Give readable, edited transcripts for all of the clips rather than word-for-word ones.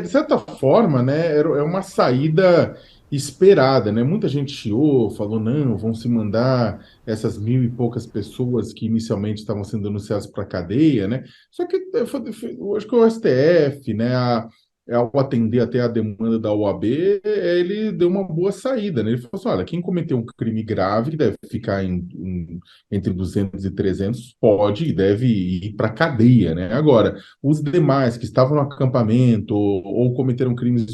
De certa forma, né, é uma saída esperada, né? Muita gente chiou, falou, não, vão se mandar essas mil e poucas pessoas que inicialmente estavam sendo denunciadas para a cadeia, né? Só que eu acho que o STF, né, ao atender até a demanda da OAB, ele deu uma boa saída, né? Ele falou assim, olha, quem cometeu um crime grave, que deve ficar entre 200 e 300, pode e deve ir para a cadeia, né? Agora, os demais que estavam no acampamento ou cometeram crimes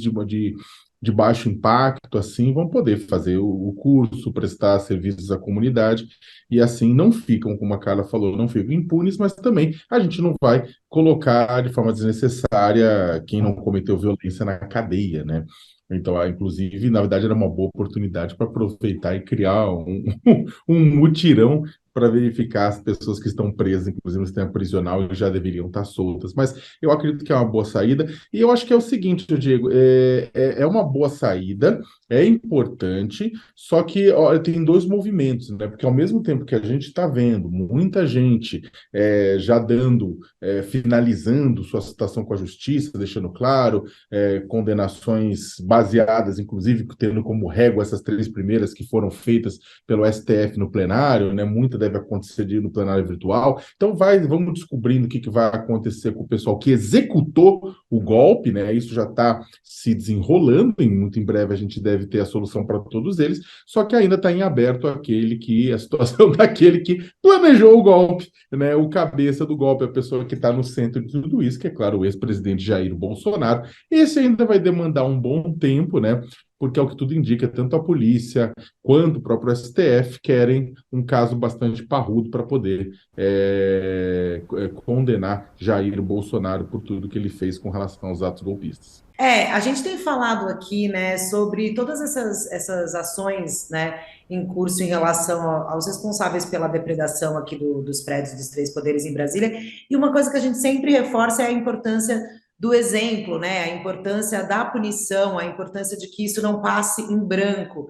de baixo impacto, assim, vão poder fazer o curso, prestar serviços à comunidade, e assim não ficam, como a Carla falou, não ficam impunes, mas também a gente não vai colocar de forma desnecessária quem não cometeu violência na cadeia, né? Então, inclusive, na verdade, era uma boa oportunidade para aproveitar e criar um mutirão para verificar as pessoas que estão presas, inclusive no sistema prisional, e já deveriam estar soltas. Mas eu acredito que é uma boa saída. E eu acho que é o seguinte, Diego, é uma boa saída, é importante, só que ó, tem dois movimentos, né? Porque ao mesmo tempo que a gente está vendo muita gente já finalizando sua situação com a justiça, deixando claro, condenações baseadas, inclusive, tendo como régua essas três primeiras que foram feitas pelo STF no plenário, né? Muita deve acontecer no plenário virtual. Então vamos descobrindo o que vai acontecer com o pessoal que executou o golpe, né? Isso já está se desenrolando, e muito em breve a gente deve ter a solução para todos eles, só que ainda está em aberto a situação daquele que planejou o golpe, né? O cabeça do golpe, a pessoa que está no centro de tudo isso, que é claro, o ex-presidente Jair Bolsonaro. Esse ainda vai demandar um bom tempo, né? Porque é o que tudo indica, tanto a polícia quanto o próprio STF querem um caso bastante parrudo para poder condenar Jair Bolsonaro por tudo que ele fez com relação aos atos golpistas. A gente tem falado aqui, né, sobre todas essas ações, né, em curso em relação aos responsáveis pela depredação aqui dos prédios dos três poderes em Brasília, e uma coisa que a gente sempre reforça é a importância do exemplo, né, a importância da punição, a importância de que isso não passe em branco.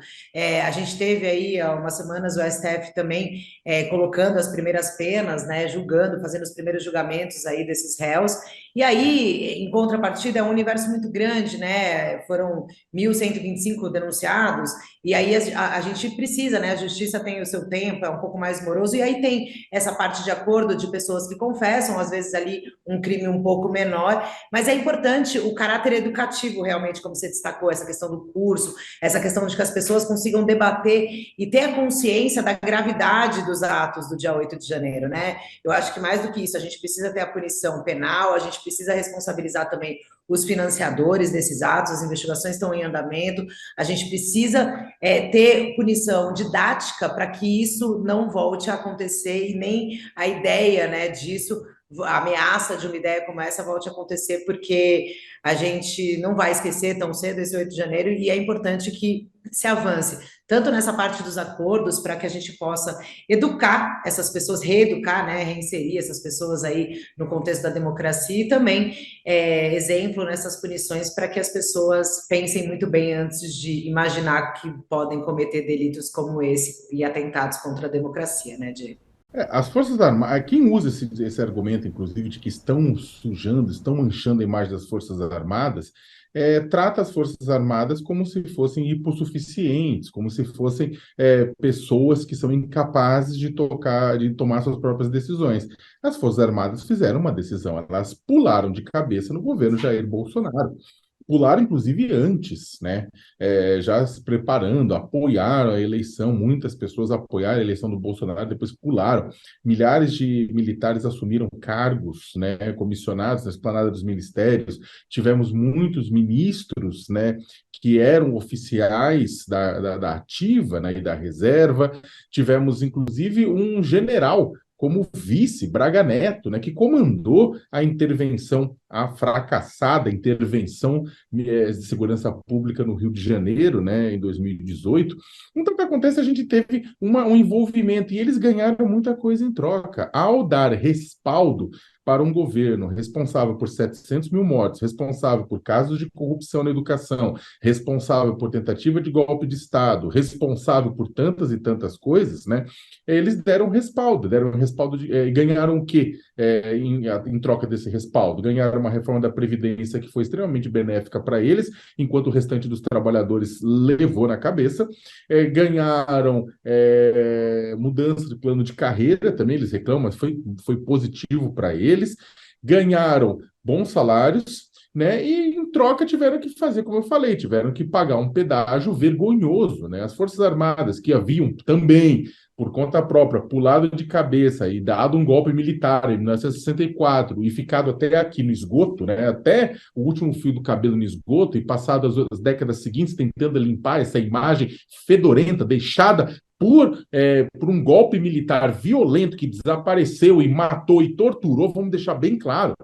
A gente teve aí há umas semanas o STF também colocando as primeiras penas, né, julgando, fazendo os primeiros julgamentos aí desses réus, e aí, em contrapartida, é um universo muito grande, né? Foram 1.125 denunciados, e aí a gente precisa, né? A justiça tem o seu tempo, é um pouco mais moroso, e aí tem essa parte de acordo de pessoas que confessam, às vezes ali um crime um pouco menor, mas é importante o caráter educativo, realmente, como você destacou, essa questão do curso, essa questão de que as pessoas consigam debater e ter a consciência da gravidade dos atos do dia 8 de janeiro, né? Eu acho que mais do que isso, a gente precisa ter a punição penal, a gente precisa responsabilizar também os financiadores desses atos, as investigações estão em andamento, a gente precisa ter punição didática para que isso não volte a acontecer e nem a ideia, né, disso, a ameaça de uma ideia como essa volte a acontecer, porque a gente não vai esquecer tão cedo esse 8 de janeiro e é importante que se avance, tanto nessa parte dos acordos, para que a gente possa educar essas pessoas, reeducar, né, reinserir essas pessoas aí no contexto da democracia e também exemplo nessas punições para que as pessoas pensem muito bem antes de imaginar que podem cometer delitos como esse e atentados contra a democracia, né, Diego? As Forças Armadas, quem usa esse argumento, inclusive, de que estão sujando, estão manchando a imagem das Forças Armadas, trata as Forças Armadas como se fossem hipossuficientes, como se fossem pessoas que são incapazes de tomar suas próprias decisões. As Forças Armadas fizeram uma decisão, elas pularam de cabeça no governo Jair Bolsonaro. Pularam, inclusive, antes, né? Já se preparando, apoiaram a eleição, muitas pessoas apoiaram a eleição do Bolsonaro, depois pularam. Milhares de militares assumiram cargos, né, comissionados na esplanada dos ministérios. Tivemos muitos ministros, né, que eram oficiais da ativa, né, e da reserva. Tivemos, inclusive, um general como vice, Braga Neto, né, que comandou a intervenção, a fracassada intervenção de segurança pública no Rio de Janeiro, né, em 2018. Então, o que acontece? A gente teve um envolvimento e eles ganharam muita coisa em troca. Ao dar respaldo para um governo responsável por 700 mil mortes, responsável por casos de corrupção na educação, responsável por tentativa de golpe de Estado, responsável por tantas e tantas coisas, né? Eles deram respaldo ganharam o quê em troca desse respaldo? Ganharam uma reforma da Previdência que foi extremamente benéfica para eles, enquanto o restante dos trabalhadores levou na cabeça. Ganharam mudança de plano de carreira, também eles reclamam, mas foi positivo para eles. Ganharam bons salários, né? E em troca tiveram que fazer, como eu falei, tiveram que pagar um pedágio vergonhoso, né? As Forças Armadas que haviam também, por conta própria, pulado de cabeça e dado um golpe militar em 1964 e ficado até aqui no esgoto, né? Até o último fio do cabelo no esgoto e passado as décadas seguintes tentando limpar essa imagem fedorenta deixada por um golpe militar violento que desapareceu e matou e torturou, vamos deixar bem claro,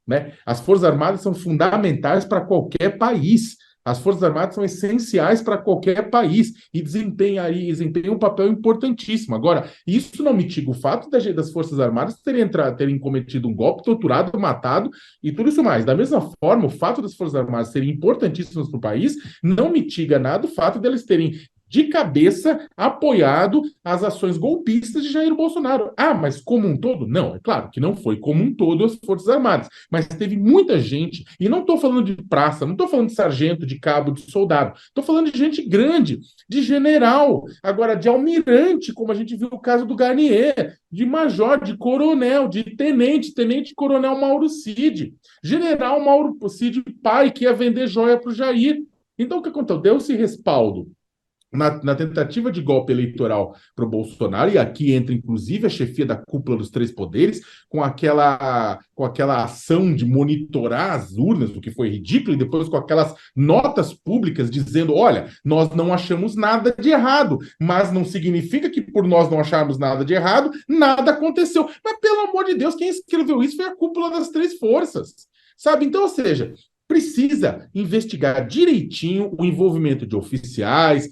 né? As Forças Armadas são fundamentais para qualquer país. As Forças Armadas são essenciais para qualquer país e desempenham um papel importantíssimo. Agora, isso não mitiga o fato das Forças Armadas terem cometido um golpe, torturado, matado e tudo isso mais. Da mesma forma, o fato das Forças Armadas serem importantíssimas para o país não mitiga nada o fato deles terem de cabeça apoiado as ações golpistas de Jair Bolsonaro. Ah, mas como um todo? Não, é claro que não foi como um todo as Forças Armadas, mas teve muita gente, e não estou falando de praça, não estou falando de sargento, de cabo, de soldado, estou falando de gente grande, de general, agora de almirante, como a gente viu o caso do Garnier, de major, de coronel, de tenente-coronel Mauro Cid, general Mauro Cid pai, que ia vender joia para o Jair. Então, o que aconteceu? Deu-se respaldo na tentativa de golpe eleitoral para o Bolsonaro, e aqui entra inclusive a chefia da cúpula dos três poderes, com aquela ação de monitorar as urnas, o que foi ridículo, e depois com aquelas notas públicas dizendo, olha, nós não achamos nada de errado, mas não significa que por nós não acharmos nada de errado, nada aconteceu. Mas pelo amor de Deus, quem escreveu isso foi a cúpula das três forças, sabe? Então, ou seja, precisa investigar direitinho o envolvimento de oficiais,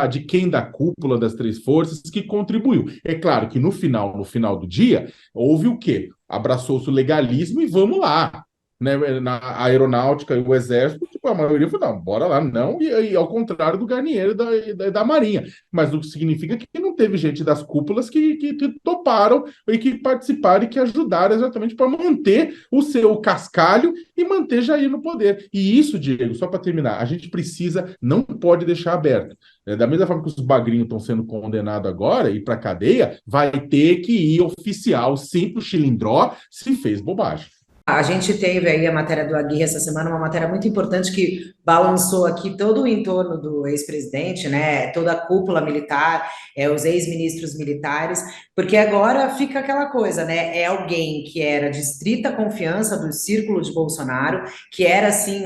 de quem da cúpula das três forças que contribuiu. É claro que no final do dia, houve o quê? Abraçou-se o legalismo e vamos lá. Né, na aeronáutica e o exército, tipo, a maioria falou, não, bora lá, não, e ao contrário do Garnier e da Marinha. Mas o que significa que não teve gente das cúpulas que toparam e que participaram e que ajudaram exatamente para manter o seu cascalho e manter Jair no poder. E isso, Diego, só para terminar, a gente precisa, não pode deixar aberto. Da mesma forma que os bagrinhos estão sendo condenados agora e para cadeia, vai ter que ir oficial, sim, pro Chilindró, se fez bobagem. A gente teve aí a matéria do Aguirre essa semana, uma matéria muito importante que balançou aqui todo o entorno do ex-presidente, né? Toda a cúpula militar, os ex-ministros militares, porque agora fica aquela coisa, né? É alguém que era de estrita confiança do círculo de Bolsonaro, que era assim,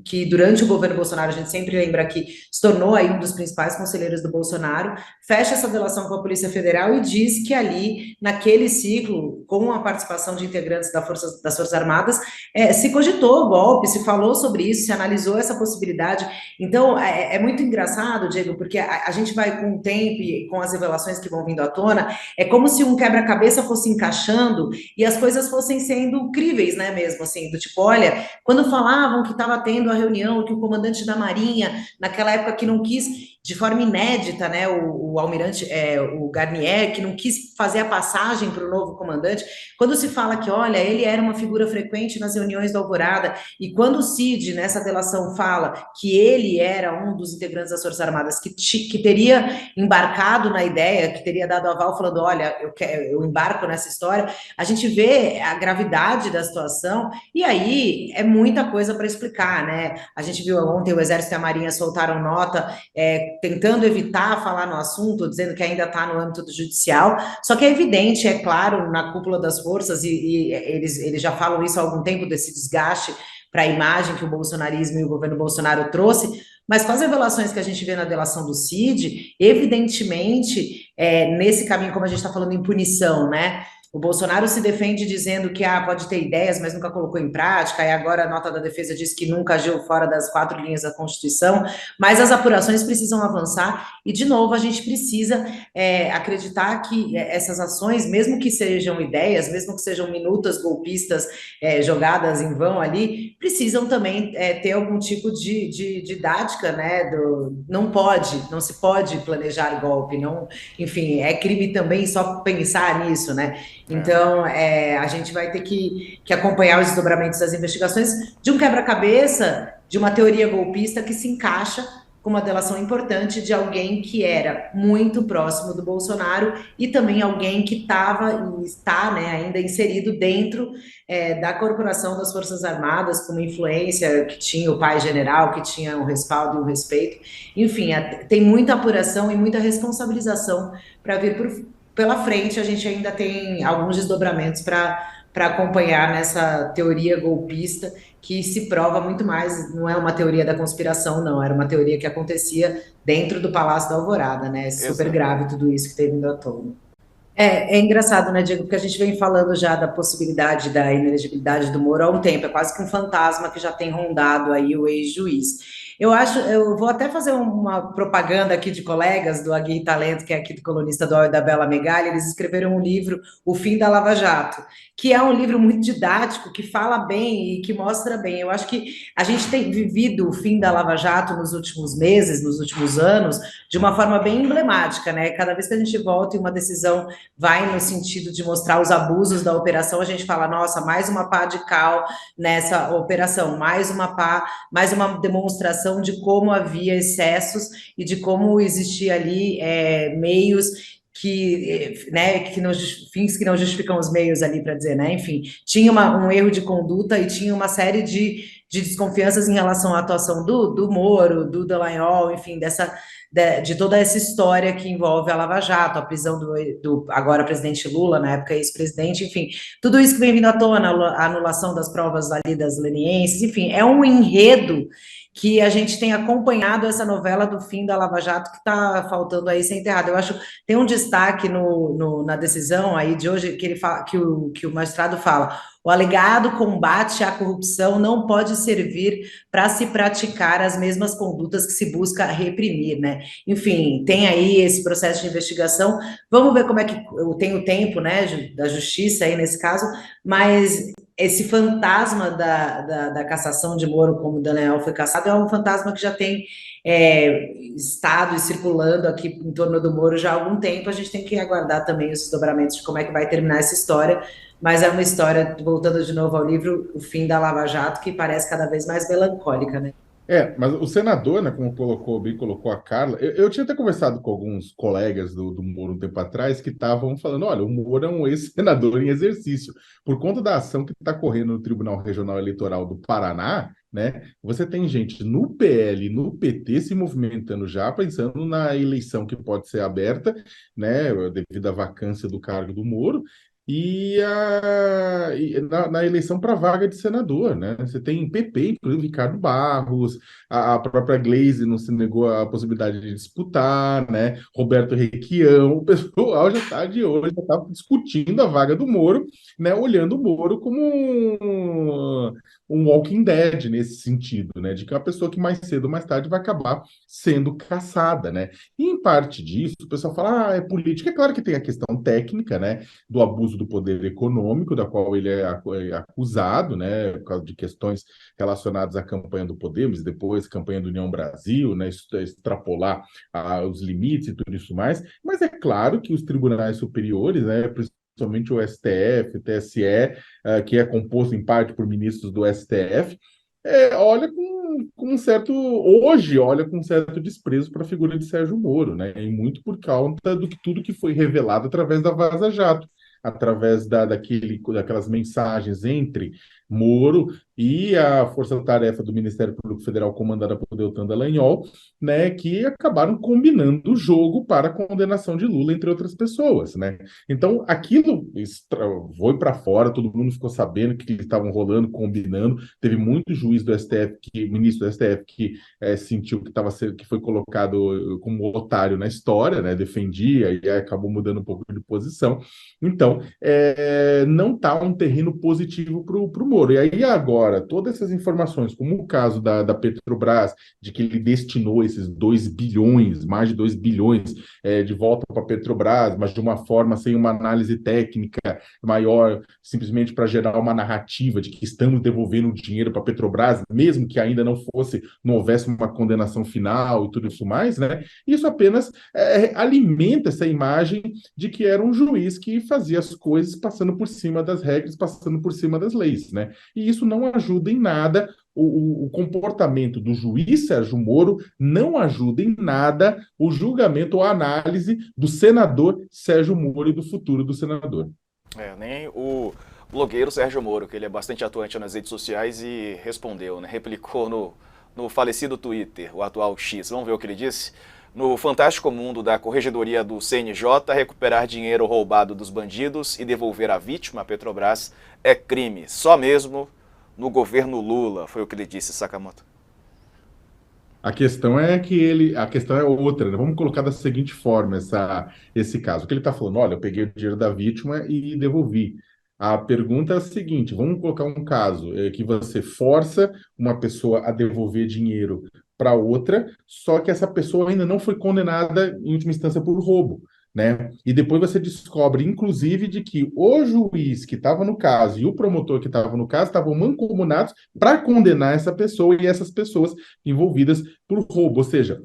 que durante o governo Bolsonaro, a gente sempre lembra que se tornou aí um dos principais conselheiros do Bolsonaro, fecha essa delação com a Polícia Federal e diz que ali, naquele ciclo, com a participação de integrantes das Forças Armadas, se cogitou o golpe, se falou sobre isso, se analisou essa possibilidade. Então, é muito engraçado, Diego, porque a gente vai com o tempo e com as revelações que vão vindo à tona, é como se um quebra-cabeça fosse encaixando e as coisas fossem sendo críveis, né, mesmo, assim, do tipo, olha, quando falavam que estava tendo a reunião, que o comandante da Marinha, naquela época que não quis, de forma inédita, né, o almirante, o Garnier, que não quis fazer a passagem para o novo comandante, quando se fala que, olha, ele era uma figura frequente nas reuniões da Alvorada, e quando o Cid, nessa delação, fala que ele era um dos integrantes das Forças Armadas que teria embarcado na ideia, que teria dado aval, falando, olha, eu embarco nessa história, a gente vê a gravidade da situação, e aí é muita coisa para explicar, né? A gente viu ontem o Exército e a Marinha soltaram nota, tentando evitar falar no assunto, dizendo que ainda está no âmbito do judicial, só que é evidente, é claro, na cúpula das forças, e eles já falam isso há algum tempo, desse desgaste para a imagem que o bolsonarismo e o governo Bolsonaro trouxe, mas com as revelações que a gente vê na delação do Cid, evidentemente, nesse caminho, como a gente está falando em punição, né? O Bolsonaro se defende dizendo que pode ter ideias, mas nunca colocou em prática, e agora a nota da defesa diz que nunca agiu fora das 4 linhas da Constituição, mas as apurações precisam avançar, e, de novo, a gente precisa acreditar que essas ações, mesmo que sejam ideias, mesmo que sejam minutas golpistas jogadas em vão ali, precisam também ter algum tipo de didática, né? Não se pode planejar golpe, não, enfim, é crime também só pensar nisso, né? É. Então, a gente vai ter que acompanhar os desdobramentos das investigações de um quebra-cabeça, de uma teoria golpista que se encaixa com uma delação importante de alguém que era muito próximo do Bolsonaro e também alguém que estava e está, né, ainda inserido dentro da corporação das Forças Armadas, com uma influência que tinha o pai general, que tinha um respaldo e um respeito. Enfim, tem muita apuração e muita responsabilização para vir pela frente. A gente ainda tem alguns desdobramentos para acompanhar nessa teoria golpista, que se prova muito mais, não é uma teoria da conspiração, não, era uma teoria que acontecia dentro do Palácio da Alvorada, né? É super Exato. grave tudo isso que teve vindo à tona. É engraçado, né, Diego, porque a gente vem falando já da possibilidade da inelegibilidade do Moro há um tempo, é quase que um fantasma que já tem rondado aí o ex-juiz. Eu vou até fazer uma propaganda aqui de colegas do Aguirre Talento, que é aqui do colunista do UOL e da Bela Megali. Eles escreveram um livro, O Fim da Lava Jato, que é um livro muito didático, que fala bem e que mostra bem. Eu acho que a gente tem vivido o fim da Lava Jato nos últimos meses, nos últimos anos, de uma forma bem emblemática, né? Cada vez que a gente volta em uma decisão vai no sentido de mostrar os abusos da operação, a gente fala, nossa, mais uma pá de cal nessa operação, mais uma pá, mais uma demonstração de como havia excessos e de como existia ali meios fins que não justificam os meios ali, para dizer, né? Enfim, tinha um erro de conduta e tinha uma série de desconfianças em relação à atuação do Moro, do Dallagnol, enfim, de toda essa história que envolve a Lava Jato, a prisão do agora presidente Lula, na época ex-presidente, enfim, tudo isso que vem vindo à tona, a anulação das provas ali das lenienses, enfim, é um enredo que a gente tem acompanhado essa novela do fim da Lava Jato que está faltando aí ser enterrada. Eu acho tem um destaque na decisão aí de hoje que ele fala, que o magistrado fala: o alegado combate à corrupção não pode servir para se praticar as mesmas condutas que se busca reprimir, né? Enfim, tem aí esse processo de investigação. Vamos ver como é que tem o tempo, né, da justiça aí nesse caso, mas esse fantasma da cassação de Moro, como o Daniel foi cassado, é um fantasma que já tem estado e circulando aqui em torno do Moro já há algum tempo. A gente tem que aguardar também os desdobramentos de como é que vai terminar essa história, mas é uma história, voltando de novo ao livro, O Fim da Lava Jato, que parece cada vez mais melancólica, né? Mas o senador, né, como bem colocou a Carla, eu tinha até conversado com alguns colegas do Moro um tempo atrás que estavam falando, olha, o Moro é um ex-senador em exercício. Por conta da ação que está correndo no Tribunal Regional Eleitoral do Paraná, né, você tem gente no PL, no PT se movimentando já, pensando na eleição que pode ser aberta, né, devido à vacância do cargo do Moro, na eleição para vaga de senador, né? Você tem PP, inclusive Ricardo Barros, a própria Glaze não se negou a possibilidade de disputar, né? Roberto Requião, o pessoal já está de olho, já está discutindo a vaga do Moro, né? Olhando o Moro como um Walking Dead nesse sentido, né? De que é uma pessoa que mais cedo ou mais tarde vai acabar sendo caçada, né? E em parte disso, o pessoal fala, é política. É claro que tem a questão técnica, né? Do abuso do poder econômico, da qual ele é acusado, né? Por causa de questões relacionadas à campanha do Podemos, depois campanha do União Brasil, né? Extrapolar os limites e tudo isso mais. Mas é claro que os tribunais superiores, né? Principalmente o STF, o TSE, que é composto em parte por ministros do STF, olha com um certo. Hoje olha com um certo desprezo para a figura de Sérgio Moro, né? E muito por conta do que tudo que foi revelado através da Vaza Jato, através daquelas mensagens entre Moro e a força-tarefa do Ministério Público Federal, comandada por Deltan Dallagnol, né, que acabaram combinando o jogo para a condenação de Lula, entre outras pessoas, né? Então, aquilo foi para fora, todo mundo ficou sabendo que eles estavam rolando, combinando. Teve muito juiz do STF, ministro do STF, que sentiu que foi colocado como otário na história, né? Defendia e aí acabou mudando um pouco de posição. Então, não está um terreno positivo para o Moro. E aí agora, todas essas informações, como o caso da Petrobras, de que ele destinou esses 2 bilhões, mais de 2 bilhões, de volta para a Petrobras, mas de uma forma sem uma análise técnica maior, simplesmente para gerar uma narrativa de que estamos devolvendo o dinheiro para a Petrobras, mesmo que ainda não houvesse uma condenação final e tudo isso mais, né? Isso apenas alimenta essa imagem de que era um juiz que fazia as coisas passando por cima das regras, passando por cima das leis, né? E isso não ajuda em nada. O comportamento do juiz Sérgio Moro não ajuda em nada o julgamento ou a análise do senador Sérgio Moro e do futuro do senador. Nem o blogueiro Sérgio Moro, que ele é bastante atuante nas redes sociais e respondeu, né? Replicou no falecido Twitter, o atual X. Vamos ver o que ele disse? No fantástico mundo da Corregedoria do CNJ, recuperar dinheiro roubado dos bandidos e devolver à vítima, a Petrobras, é crime. Só mesmo no governo Lula, foi o que ele disse, Sakamoto. A questão é outra, né? Vamos colocar da seguinte forma esse caso. O que ele está falando, olha, eu peguei o dinheiro da vítima e devolvi. A pergunta é a seguinte: vamos colocar um caso que você força uma pessoa a devolver dinheiro para outra, só que essa pessoa ainda não foi condenada em última instância por roubo, né? E depois você descobre, inclusive, de que o juiz que estava no caso e o promotor que estava no caso estavam mancomunados para condenar essa pessoa e essas pessoas envolvidas por roubo. Ou seja,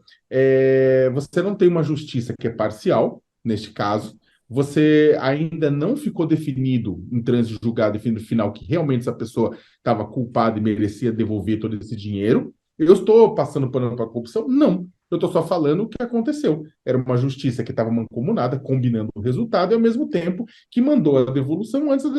você não tem uma justiça que é parcial, neste caso. Você ainda não ficou definido em trânsito julgado, definido final, que realmente essa pessoa estava culpada e merecia devolver todo esse dinheiro. Eu estou passando pano para a corrupção? Não. Eu estou só falando o que aconteceu. Era uma justiça que estava mancomunada, combinando o resultado, e ao mesmo tempo que mandou a devolução antes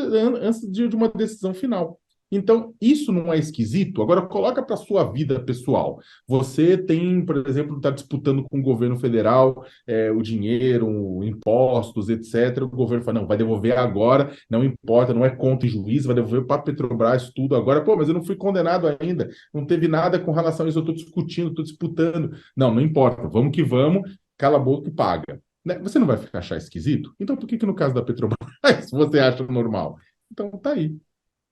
de uma decisão final. Então, isso não é esquisito? Agora, coloca para a sua vida pessoal. Você tem, por exemplo, está disputando com o governo federal o dinheiro, impostos, etc. O governo fala, não, vai devolver agora, não importa, não é conta e juízo, vai devolver para a Petrobras tudo agora. Pô, mas eu não fui condenado ainda, não teve nada com relação a isso, eu estou discutindo, estou disputando. Não, não importa, vamos que vamos, cala a boca e paga. Né? Você não vai achar esquisito? Então, por que no caso da Petrobras você acha normal? Então, tá aí.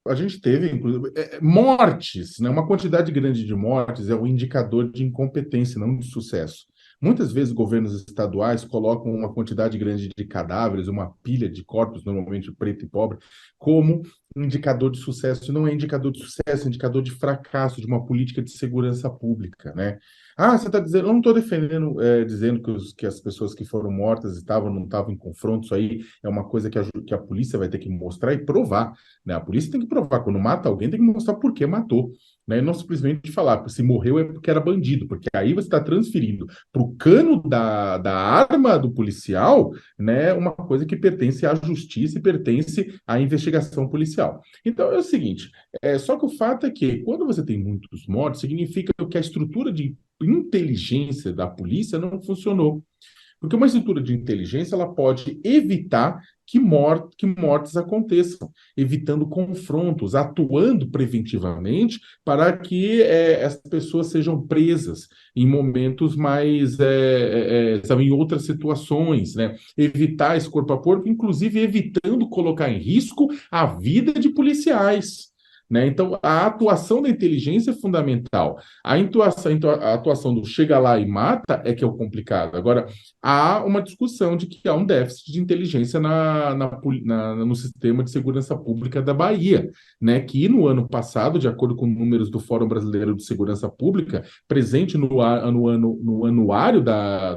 A gente teve, inclusive, mortes, né? Uma quantidade grande de mortes é um indicador de incompetência, não de sucesso. Muitas vezes governos estaduais colocam uma quantidade grande de cadáveres, uma pilha de corpos, normalmente preto e pobre, como indicador de sucesso. Não é indicador de sucesso, é indicador de fracasso de uma política de segurança pública, né? Ah, você está dizendo, eu não estou defendendo, dizendo que as pessoas que foram mortas não estavam em confronto, isso aí é uma coisa que a polícia vai ter que mostrar e provar, né? A polícia tem que provar, quando mata alguém, tem que mostrar por que matou, né? E não simplesmente falar, se morreu é porque era bandido, porque aí você está transferindo para o cano da arma do policial, né, uma coisa que pertence à justiça e pertence à investigação policial. Então é o seguinte, só que o fato é que quando você tem muitos mortos, significa que a estrutura de inteligência da polícia não funcionou. Porque uma estrutura de inteligência ela pode evitar que mortes aconteçam, evitando confrontos, atuando preventivamente para que as pessoas sejam presas em momentos mais, sabe, em outras situações, né? Evitar esse corpo a corpo, inclusive evitando colocar em risco a vida de policiais. Né? Então, a atuação da inteligência é fundamental. A atuação do chega lá e mata é que é o complicado. Agora, há uma discussão de que há um déficit de inteligência no sistema de segurança pública da Bahia, né? Que no ano passado, de acordo com números do Fórum Brasileiro de Segurança Pública, presente no anuário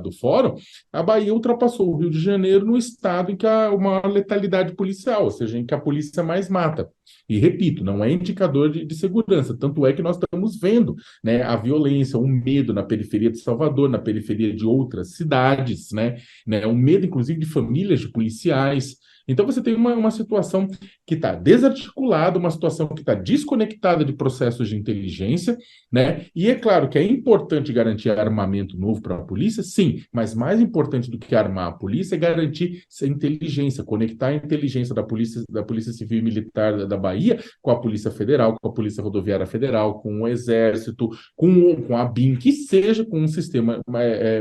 do Fórum, a Bahia ultrapassou o Rio de Janeiro no estado em que há uma letalidade policial, ou seja, em que a polícia mais mata. E repito, não é indicador de segurança, tanto é que nós estamos vendo, né, a violência, o medo na periferia de Salvador, na periferia de outras cidades, né, o medo, inclusive, de famílias de policiais, Então você tem uma situação que está desarticulada, uma situação que está desconectada de processos de inteligência, né? E é claro que é importante garantir armamento novo para a polícia, sim, mas mais importante do que armar a polícia é garantir essa inteligência, conectar a inteligência da Polícia Civil e Militar da Bahia com a Polícia Federal, com a Polícia Rodoviária Federal, com o Exército, com a BIM, que seja com um sistema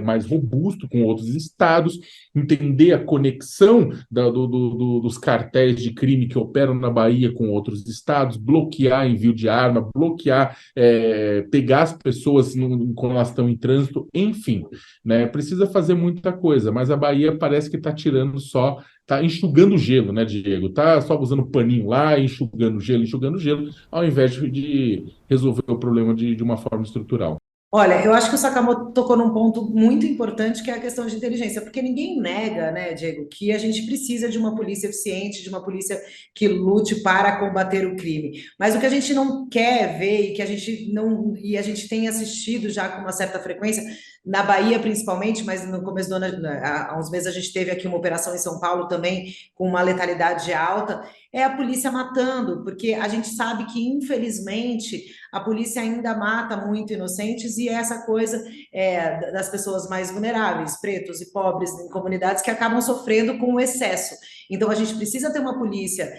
mais robusto com outros estados, entender a conexão dos cartéis de crime que operam na Bahia com outros estados, bloquear envio de arma, bloquear, pegar as pessoas quando elas estão em trânsito, enfim, né? Precisa fazer muita coisa, mas a Bahia parece que está tirando só, está enxugando gelo, né, Diego? Está só usando paninho lá, enxugando gelo, ao invés de resolver o problema de uma forma estrutural. Olha, eu acho que o Sakamoto tocou num ponto muito importante, que é a questão de inteligência, porque ninguém nega, né, Diego, que a gente precisa de uma polícia eficiente, de uma polícia que lute para combater o crime. Mas o que a gente não quer ver e a gente tem assistido já com uma certa frequência, na Bahia principalmente, mas no começo do ano, há uns meses a gente teve aqui uma operação em São Paulo também com uma letalidade alta, é a polícia matando, porque a gente sabe que, infelizmente, a polícia ainda mata muito inocentes e essa coisa das pessoas mais vulneráveis, pretos e pobres em comunidades que acabam sofrendo com o excesso. Então, a gente precisa ter uma polícia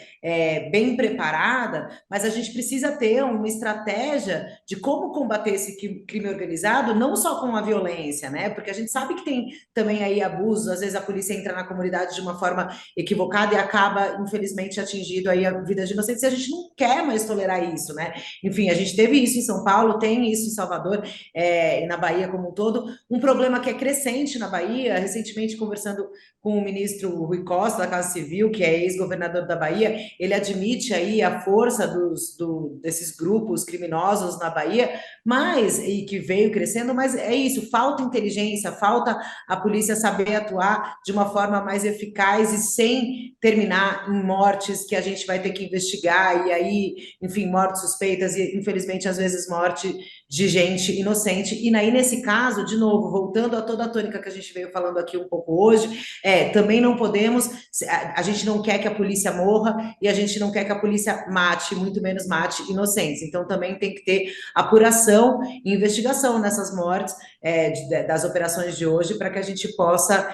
bem preparada, mas a gente precisa ter uma estratégia de como combater esse crime organizado, não só com a violência, né? Porque a gente sabe que tem também aí abusos, às vezes a polícia entra na comunidade de uma forma equivocada e acaba, infelizmente, atingindo aí a vida de inocentes, e a gente não quer mais tolerar isso, né? Enfim, a gente teve isso em São Paulo, tem isso em Salvador e na Bahia como um todo, um problema que é crescente na Bahia. Recentemente, conversando com o ministro Rui Costa, da Casa Civil, que é ex-governador da Bahia, ele admite aí a força desses grupos criminosos na Bahia, e que veio crescendo, mas é isso, falta inteligência, falta a polícia saber atuar de uma forma mais eficaz e sem terminar em mortes que a gente vai ter que investigar, e aí, enfim, mortes suspeitas e, infelizmente, às vezes morte de gente inocente. E aí, nesse caso, de novo, voltando a toda a tônica que a gente veio falando aqui um pouco hoje, também não podemos, a gente não quer que a polícia morra e a gente não quer que a polícia mate, muito menos mate inocentes. Então, também tem que ter apuração e investigação nessas mortes das operações de hoje, para que a gente possa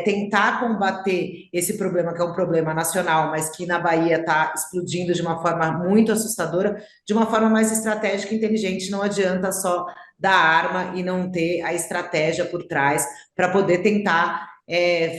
tentar combater esse problema, que é um problema nacional, mas que na Bahia está explodindo de uma forma muito assustadora, de uma forma mais estratégica e inteligente. Não adianta só dar arma e não ter a estratégia por trás para poder tentar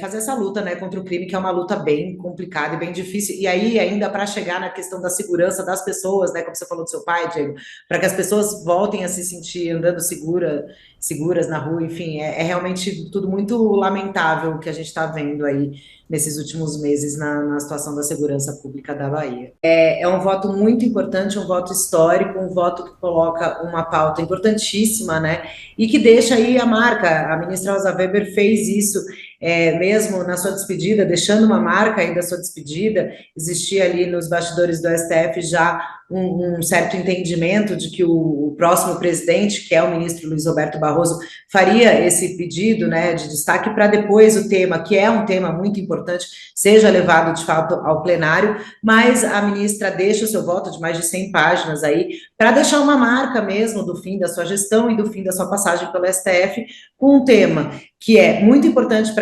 fazer essa luta, né, contra o crime, que é uma luta bem complicada e bem difícil. E aí, ainda para chegar na questão da segurança das pessoas, né, como você falou do seu pai, Diego, para que as pessoas voltem a se sentir andando seguras na rua, enfim, é realmente tudo muito lamentável o que a gente está vendo aí nesses últimos meses na situação da segurança pública da Bahia. É um voto muito importante, um voto histórico, um voto que coloca uma pauta importantíssima, né, e que deixa aí a marca. A ministra Rosa Weber fez isso mesmo na sua despedida, deixando uma marca aí da sua despedida. Existia ali nos bastidores do STF já um certo entendimento de que o próximo presidente, que é o ministro Luiz Roberto Barroso, faria esse pedido, né, de destaque para depois o tema, que é um tema muito importante, seja levado de fato ao plenário, mas a ministra deixa o seu voto de mais de 100 páginas aí, para deixar uma marca mesmo do fim da sua gestão e do fim da sua passagem pelo STF, com um tema que é muito importante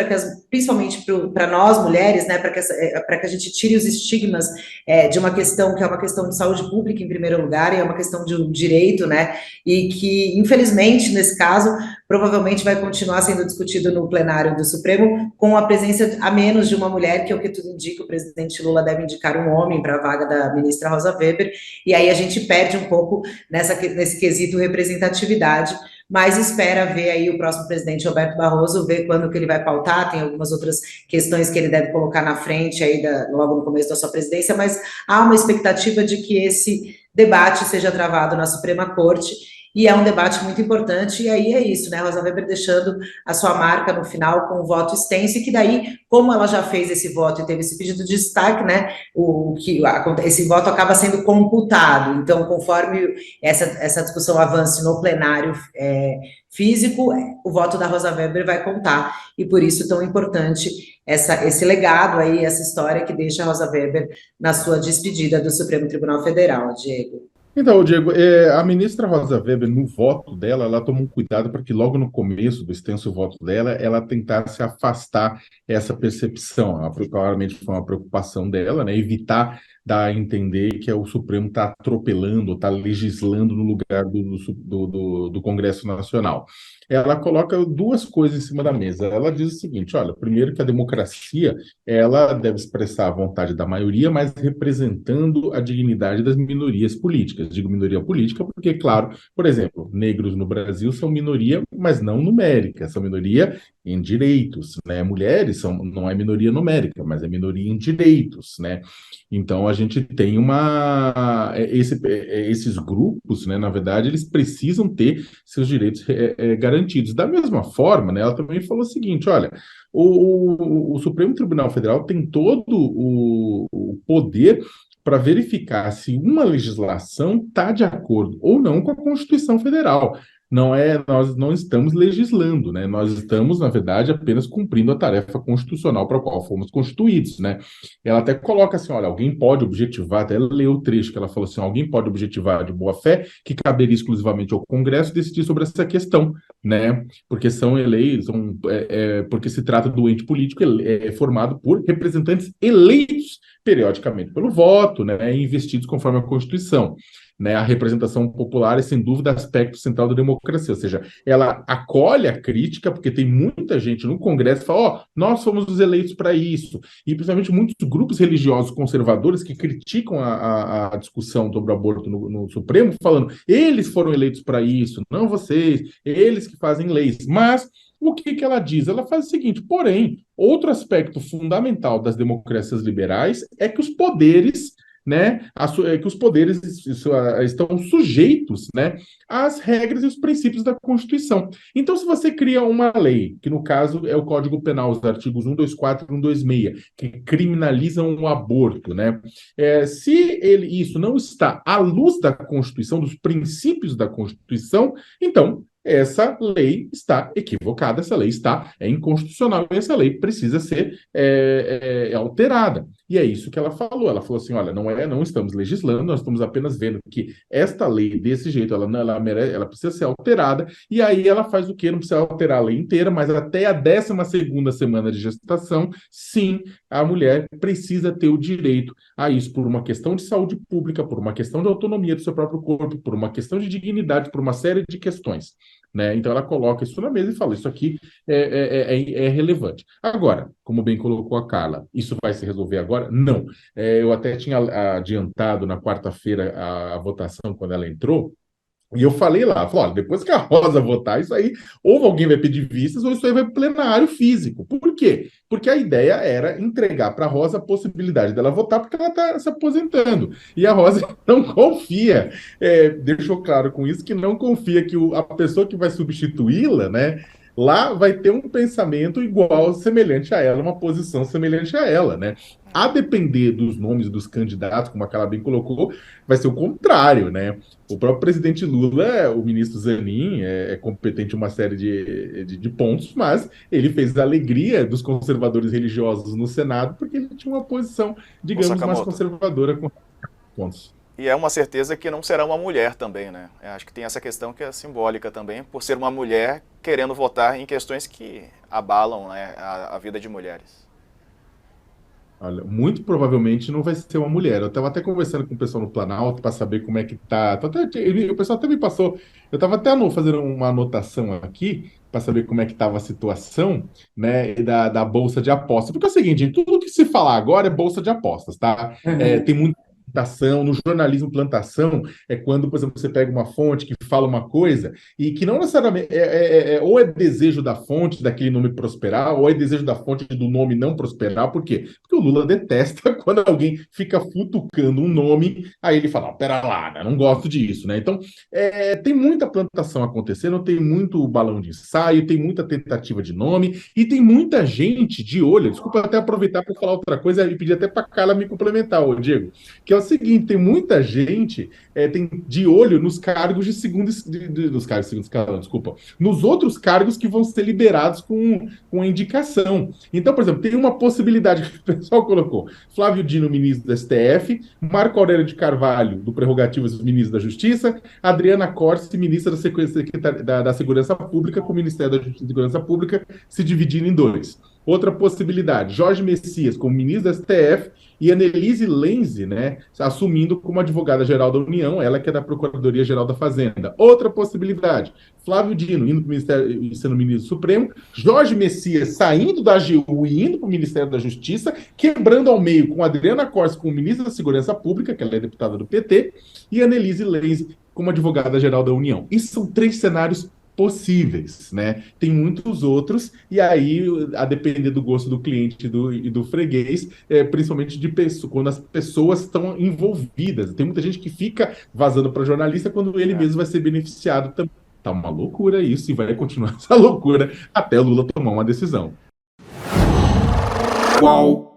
principalmente para nós mulheres, né, para que a gente tire os estigmas de uma questão que é uma questão de saúde pública em primeiro lugar, e é uma questão de um direito, né, e que, infelizmente, nesse caso, provavelmente vai continuar sendo discutido no plenário do Supremo, com a presença a menos de uma mulher, que é o que tudo indica. O presidente Lula deve indicar um homem para a vaga da ministra Rosa Weber, e aí a gente perde um pouco nesse quesito representatividade, mas espera ver aí o próximo presidente Roberto Barroso, ver quando que ele vai pautar. Tem algumas outras questões que ele deve colocar na frente aí logo no começo da sua presidência, mas há uma expectativa de que esse debate seja travado na Suprema Corte e é um debate muito importante, e aí é isso, né? Rosa Weber deixando a sua marca no final com o voto extenso, e que daí, como ela já fez esse voto e teve esse pedido de destaque, né? Esse voto acaba sendo computado. Então, conforme essa discussão avance no plenário físico, o voto da Rosa Weber vai contar, e por isso tão importante esse legado aí, essa história que deixa a Rosa Weber na sua despedida do Supremo Tribunal Federal, Diego. Então, Diego, a ministra Rosa Weber, no voto dela, ela tomou um cuidado para que logo no começo do extenso voto dela, ela tentasse afastar essa percepção. Claramente foi uma preocupação dela, né? Evitar dar a entender que o Supremo está atropelando, está legislando no lugar do Congresso Nacional. Ela coloca duas coisas em cima da mesa. Ela diz o seguinte: olha, primeiro que a democracia ela deve expressar a vontade da maioria, mas representando a dignidade das minorias políticas. Digo minoria política porque, claro, por exemplo, negros no Brasil são minoria, mas não numérica, são minoria em direitos, né? Mulheres não é minoria numérica, mas é minoria em direitos, né? Então a gente tem esses grupos, né? Na verdade, eles precisam ter seus direitos garantidos. Da mesma forma, né? Ela também falou o seguinte: olha, o Supremo Tribunal Federal tem todo o poder para verificar se uma legislação está de acordo ou não com a Constituição Federal. Nós não estamos legislando, né? Nós estamos, na verdade, apenas cumprindo a tarefa constitucional para a qual fomos constituídos, né? Ela até coloca assim: olha, alguém pode objetivar, até leu o trecho que ela falou assim: alguém pode objetivar de boa fé que caberia exclusivamente ao Congresso decidir sobre essa questão, né? Porque são eleitos, porque se trata do ente político formado por representantes eleitos periodicamente pelo voto, né? E investidos conforme a Constituição. Né, a representação popular é, sem dúvida, aspecto central da democracia, ou seja, ela acolhe a crítica, porque tem muita gente no Congresso que fala: ó, nós fomos os eleitos para isso, e principalmente muitos grupos religiosos conservadores que criticam a discussão sobre o aborto no Supremo, falando: eles foram eleitos para isso, não vocês, eles que fazem leis. Mas o que ela diz? Ela faz o seguinte: porém, outro aspecto fundamental das democracias liberais é que os poderes, né, que os poderes estão sujeitos, né, às regras e os princípios da Constituição. Então, se você cria uma lei, que no caso é o Código Penal, os artigos 124 e 126, que criminalizam o aborto, né, se isso não está à luz da Constituição, dos princípios da Constituição, então essa lei está equivocada, essa lei está inconstitucional, e essa lei precisa ser alterada. E é isso que ela falou. Ela falou assim: olha, não estamos legislando, nós estamos apenas vendo que esta lei, desse jeito, ela precisa ser alterada, e aí ela faz o quê? Não precisa alterar a lei inteira, mas até a 12ª semana de gestação, sim, a mulher precisa ter o direito a isso, por uma questão de saúde pública, por uma questão de autonomia do seu próprio corpo, por uma questão de dignidade, por uma série de questões. Né? Então ela coloca isso na mesa e fala: isso aqui é relevante. Agora, como bem colocou a Carla, isso vai se resolver agora? Não. Eu até tinha adiantado na quarta-feira a votação quando ela entrou, e eu falei lá: olha, depois que a Rosa votar, isso aí, ou alguém vai pedir vistas, ou isso aí vai para plenário físico. Por quê? Porque a ideia era entregar para a Rosa a possibilidade dela votar, porque ela está se aposentando. E a Rosa não confia, deixou claro com isso, que não confia que a pessoa que vai substituí-la, né, lá vai ter um pensamento igual, semelhante a ela, uma posição semelhante a ela, né? A depender dos nomes dos candidatos, como a Carla bem colocou, vai ser o contrário, né? O próprio presidente Lula, o ministro Zanin, é competente em uma série de pontos, mas ele fez a alegria dos conservadores religiosos no Senado, porque ele tinha uma posição, digamos, mais conservadora com pontos. E é uma certeza que não será uma mulher também, né? Eu acho que tem essa questão que é simbólica também, por ser uma mulher querendo votar em questões que abalam, né, a vida de mulheres. Olha, muito provavelmente não vai ser uma mulher. Eu estava até conversando com o pessoal no Planalto para saber como é que tá. O pessoal até me passou. Eu estava até fazendo uma anotação aqui para saber como é que estava a situação, né, da bolsa de apostas. Porque é o seguinte: tudo que se falar agora é bolsa de apostas, tá? Tem plantação. No jornalismo plantação é quando, por exemplo, você pega uma fonte que fala uma coisa e que não necessariamente ou é desejo da fonte daquele nome prosperar, ou é desejo da fonte do nome não prosperar. Por quê? Porque o Lula detesta quando alguém fica futucando um nome, aí ele fala, pera lá, né? Não gosto disso, né? Então, tem muita plantação acontecendo, tem muito balão de ensaio, tem muita tentativa de nome, e tem muita gente de olho. Desculpa até aproveitar para falar outra coisa e pedir até para a Carla me complementar, ô Diego, que é o seguinte, tem muita gente tem de olho nos cargos de segundo, dos cargos de segundo escalão, desculpa, nos outros cargos que vão ser liberados com a indicação. Então, por exemplo, tem uma possibilidade que o pessoal colocou, Flávio Dino, ministro do STF, Marco Aurélio de Carvalho, do Prerrogativas, ministro da Justiça, Adriana Corsi, ministra da Segurança Pública, com o Ministério da Justiça e Segurança Pública se dividindo em dois. Outra possibilidade, Jorge Messias como ministro da STF e Annelise Lenzi, né, assumindo como advogada-geral da União, ela que é da Procuradoria-Geral da Fazenda. Outra possibilidade, Flávio Dino indo para o Ministério e sendo ministro Supremo, Jorge Messias saindo da AGU e indo para o Ministério da Justiça, quebrando ao meio com Adriana Corsi como ministra da Segurança Pública, que ela é deputada do PT, e Annelise Lenzi como advogada-geral da União. Isso são 3 cenários possíveis, né? Tem muitos outros, e aí, a depender do gosto do cliente e do freguês, principalmente quando as pessoas estão envolvidas. Tem muita gente que fica vazando para jornalista quando ele mesmo vai ser beneficiado também. Tá uma loucura isso, e vai continuar essa loucura até o Lula tomar uma decisão. Qual